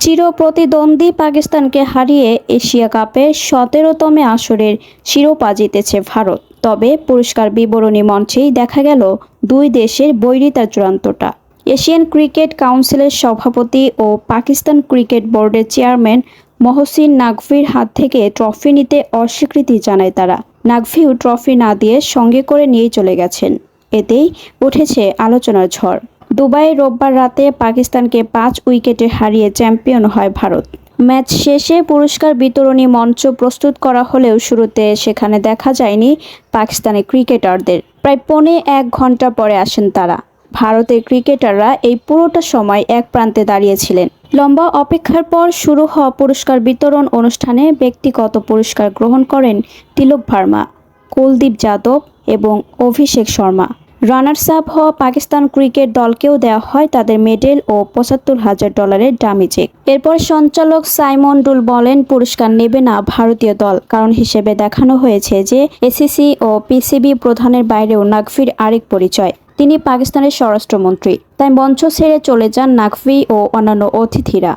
চিরপ্রতিদ্বন্দ্বী পাকিস্তানকে হারিয়ে এশিয়া কাপের ১৭তম আসরের শিরোপা জিতেছে ভারত। তবে পুরস্কার বিবরণী মঞ্চেই দেখা গেল দুই দেশের বৈরিতার চূড়ান্তটা। এশিয়ান ক্রিকেট কাউন্সিলের সভাপতি ও পাকিস্তান ক্রিকেট বোর্ডের চেয়ারম্যান মহসিন নাকভির হাত থেকে ট্রফি নিতে অস্বীকৃতি জানায় তারা। নাকভিও ট্রফি না দিয়ে সঙ্গে করে নিয়ে চলে গেছেন। এতেই উঠেছে আলোচনার ঝড়। দুবাইয়ে রোববার রাতে পাকিস্তানকে ৫ উইকেটে হারিয়ে চ্যাম্পিয়ন হয় ভারত। ম্যাচ শেষে পুরস্কার বিতরণী মঞ্চ প্রস্তুত করা হলেও শুরুতে সেখানে দেখা যায়নি পাকিস্তানি ক্রিকেটারদের। প্রায় পৌনে ১ ঘন্টা পরে আসেন তারা। ভারতের ক্রিকেটাররা এই পুরোটা সময় এক প্রান্তে দাঁড়িয়েছিলেন। লম্বা অপেক্ষার পর শুরু হওয়া পুরস্কার বিতরণ অনুষ্ঠানে ব্যক্তিগত পুরস্কার গ্রহণ করেন তিলক ভার্মা, কুলদীপ যাদব এবং অভিষেক শর্মা। রানার্স আপ হওয়া পাকিস্তান ক্রিকেট দলকেও দেওয়া হয় তাদের মেডেল ও $৭৫,০০০ ডামি চেক। এরপর সঞ্চালক সাইমন ডুল বলেন, পুরস্কার নেবে না ভারতীয় দল। কারণ হিসেবে দেখানো হয়েছে যে এসিসি ও পিসিবি প্রধানের বাইরেও নাকভির আরেক পরিচয়, তিনি পাকিস্তানের স্বরাষ্ট্রমন্ত্রী। তাই মঞ্চ ছেড়ে চলে যান নাকভি ও অন্যান্য অতিথিরা।